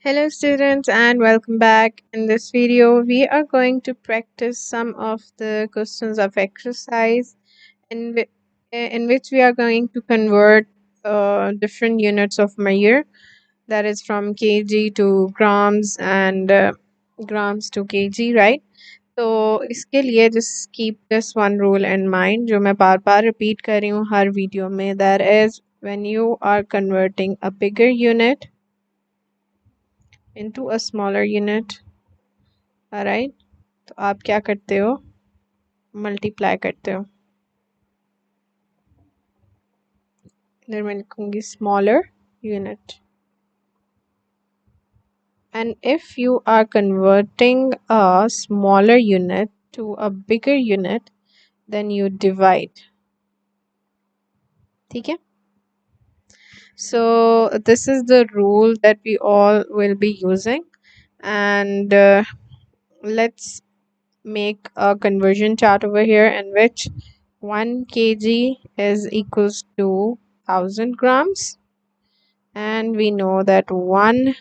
Hello students and welcome back. In this video we are going to practice some of the questions of exercise in which we are going to convert different units of measure, that is from kg to grams and grams to kg, right? तो इसके लिए just keep this one rule in mind जो मैं बार बार repeat कर रही हूँ हर video में, that is when you are converting a bigger unit into a smaller unit, alright, तो आप क्या करते हो, मल्टीप्लाई करते हो। इधर मैं लिखूंगी smaller unit, and if you are converting a smaller unit to a bigger unit then you divide, ठीक है। So this is the rule that we all will be using, and let's make a conversion chart over here in which 1 kg is equals to 1000 grams, and we know that 1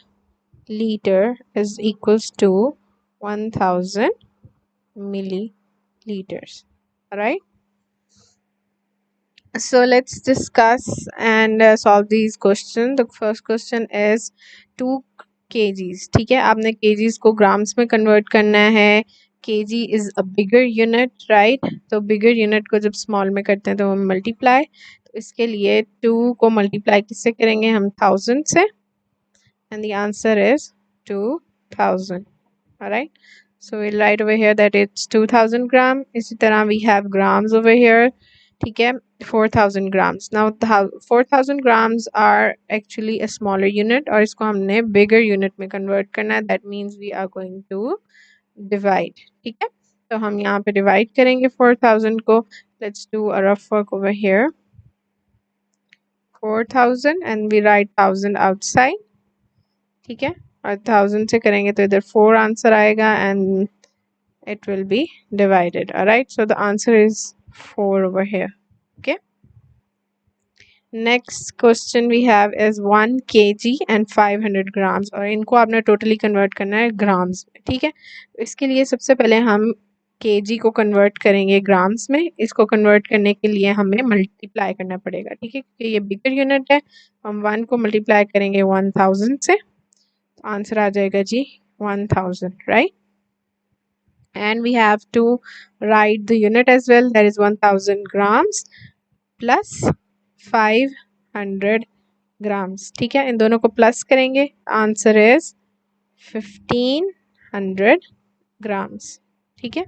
liter is equals to 1000 milliliters. All right, so let's discuss and solve these questions. The first question is 2 kgs, ठीक है। आपने kgs को grams में convert करना है। kg is a bigger unit, right? तो bigger unit को जब small में करते हैं तो हम multiply, तो इसके लिए 2 को multiply किससे करेंगे हम, 1000 से, and the answer is 2000. All right, so we'll write over here that it's 2000 gram. इसी तरह we have grams over here, ठीक है, 4000 grams. Now 4000 grams are actually a smaller unit और इसको हमने bigger unit में convert करना है, that means we are going to divide, ठीक है। तो हम यहाँ पे divide करेंगे 4000 को. Let's do a rough work over here, 4000 and we write 1000 outside, ठीक है, और 1000 से करेंगे तो इधर 4 आंसर आएगा and it will be divided. All right, so the answer is 4 over here. Okay, next question we have is 1 kg and 500 grams, और इनको आपने टोटली कन्वर्ट करना है ग्राम्स में, ठीक है। इसके लिए सबसे पहले हम kg को कन्वर्ट करेंगे ग्राम्स में। इसको कन्वर्ट करने के लिए हमें मल्टीप्लाई करना पड़ेगा, ठीक है, क्योंकि ये बिगर यूनिट है। हम 1 को मल्टीप्लाई करेंगे 1000 से, आंसर आ जाएगा जी 1000, right. And we have to write the unit as well, that is 1000 grams plus 500 grams, ठीक है। इन दोनों को प्लस करेंगे, आंसर इज 1500 grams, ठीक है।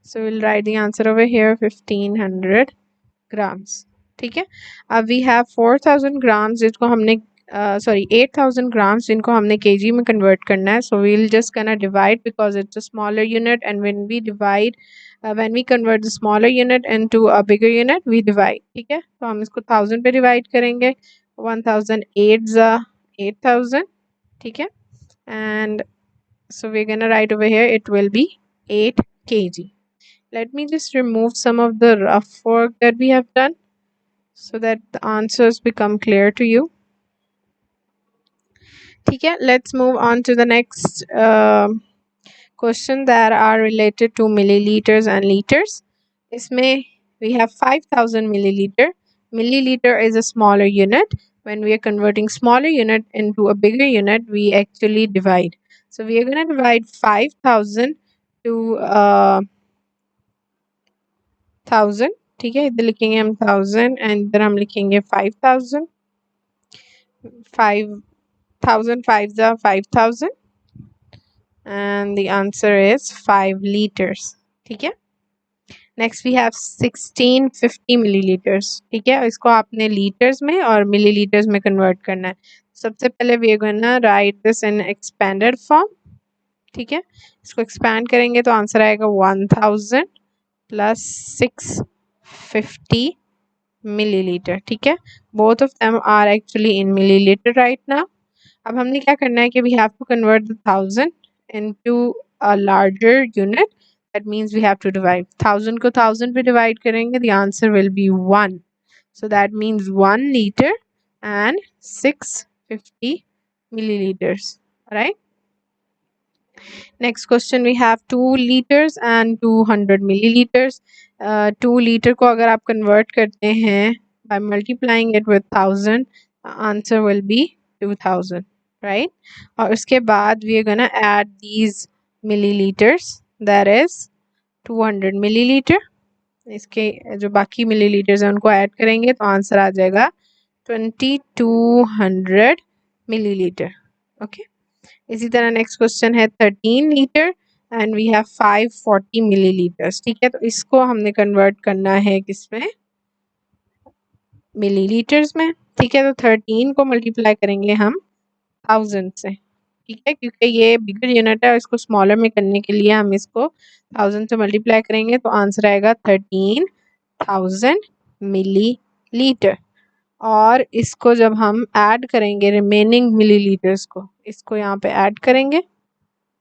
So we'll write the answer over here 1500 grams, ठीक है। अब we have 4000 grams, जिसको हमने 8000 grams, जिनको हमने kg में convert करना है. So we'll just gonna divide because it's a smaller unit, and when we divide, when we convert the smaller unit into a bigger unit, we divide, ठीक है। तो हम इसको 1000 पे divide करेंगे, 1008 8000, ठीक है, and so we're gonna write over here it will be 8 kg. Let me just remove some of the rough work that we have done so that the answers become clear to you. ठीक है, let's move on to the next question that are related to milliliters and liters. इसमें we have 5000 milliliter. Milliliter is a smaller unit. When we are converting smaller unit into a bigger unit, we actually divide. So we are going to divide 5000 to 1000, ठीक है। इधर लिखेंगे हम 1000 and इधर हम लिखेंगे 5000. 5000 5s are 5000 and the answer is 5 liters, ठीक है। नेक्स्ट वी हैव 1650 मिलीलीटर्स, ठीक है। इसको आपने लीटर्स में और मिलीलीटर्स में कन्वर्ट करना है। सबसे पहले we are gonna write this in expanded form, ठीक है। इसको एक्सपैंड करेंगे तो आंसर आएगा 1000 प्लस 650 मिलीलीटर, ठीक है। Both of them are actually in millilitre right now. अब हमने क्या करना है कि we have to convert the 1000 into a larger unit, that means we have to divide 1000 को 1000 पे डिवाइड करेंगे, the answer will be 1, so that means 1 litre and 650 millilitres, right? Next question we have 2 liters and 200 milliliters. 2 litre को अगर आप convert करते हैं by multiplying it with 1000, the answer will be 2000, right? और उसके बाद we are gonna add these milliliters, that is 200 milliliter. इसके जो बाकी milliliters हैं उनको add करेंगे तो आंसर आ जाएगा 2200 milliliter. Okay. इसी तरह नेक्स्ट क्वेश्चन है 13 litre and we have 540 millilitres. ठीक है, तो इसको हमने कन्वर्ट करना है किसमें, मिलीलीटर्स में. ठीक है, तो 13 को मल्टीप्लाई करेंगे हम 1000 से. ठीक है, क्योंकि ये बिगर यूनिट है और इसको स्मॉलर में करने के लिए हम इसको 1000 से मल्टीप्लाई करेंगे तो आंसर आएगा 13,000 मिलीलीटर. और इसको जब हम ऐड करेंगे रिमेनिंग मिलीलीटर्स को, इसको यहाँ पे ऐड करेंगे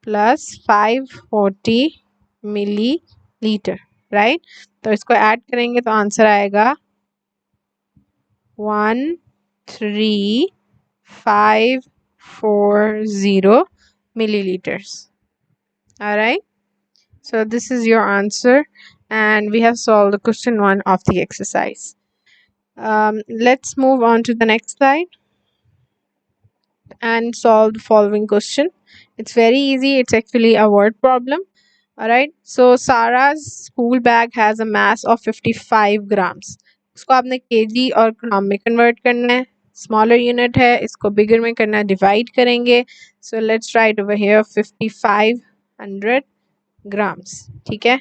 प्लस 540 मिलीलीटर, राइट. तो इसको ऐड करेंगे तो आंसर आएगा 13540 milliliters. All right, so this is your answer and we have solved the question 1 of the exercise. Let's move on to the next slide and solve the following question. It's very easy. It's actually a word problem. All right, so Sarah's school bag has a mass of 55 grams. इसको आपने kg और ग्राम में convert करना है. Smaller unit है, इसको बिगर में करना है, डिवाइड करेंगे. So let's write over here 5500 grams. ठीक है,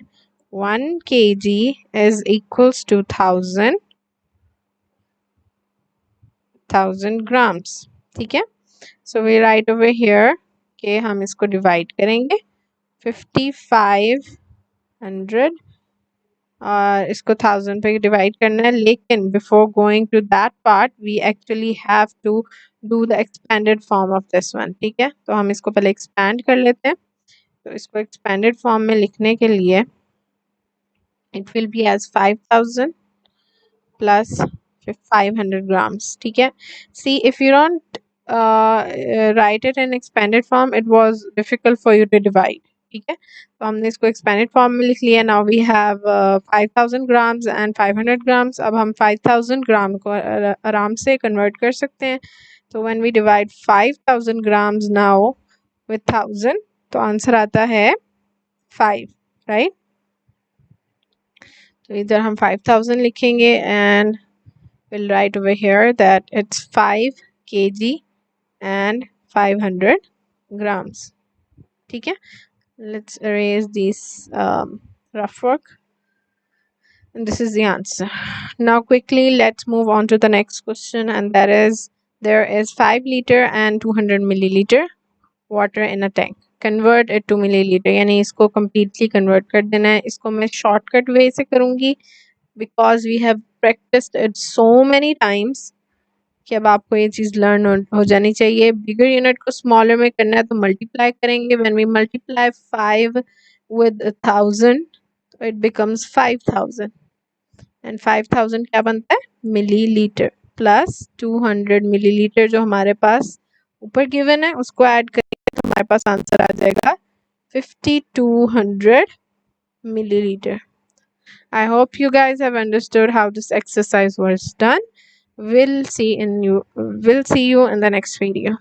1 kg is equals to 1000 grams. ठीक है, so we write over here कि हम इसको डिवाइड करेंगे 5500 और इसको 1000 पे डिवाइड करना है. लेकिन before going to that part we actually have to do the expanded form of this one. ठीक है, तो हम इसको पहले एक्सपैंड कर लेते हैं. तो इसको एक्सपेंडेड फॉर्म में लिखने के लिए it will be as 5000 plus 500 grams. ठीक है, see if you don't write it in expanded form it was difficult for you to divide. ठीक है, तो हमने इसको expanded form में लिख लिया. now we have 5000 grams and 500 grams. अब हम 5000 ग्राम को आराम से convert कर सकते हैं. तो when we divide 5000 grams now with 1000 तो आंसर आता है 5, right. तो इधर हम 5000 लिखेंगे and we'll write over here that it's 5 kg and 500 grams. ठीक है, let's erase this rough work and this is the answer. Now quickly let's move on to the next question and that is there is 5 liter and 200 milliliter water in a tank. Convert it to milliliter, यानी इसको completely convert कर देना है. इसको मैं shortcut way से करूँगी because we have practiced it so many times कि अब आपको ये चीज़ लर्न हो जानी चाहिए. बिगर यूनिट को स्मॉलर में करना है तो मल्टीप्लाई करेंगे. व्हेन वी मल्टीप्लाई 5 with 1000 तो इट बिकम्स 5000 एंड 5000 क्या बनता है, मिलीलीटर. प्लस 200 मिलीलीटर जो हमारे पास ऊपर गिवन है उसको ऐड करेंगे तो हमारे पास आंसर आ जाएगा 5200 milliliter. I hope you guys have understood how this exercise was done. We'll see you in the next video.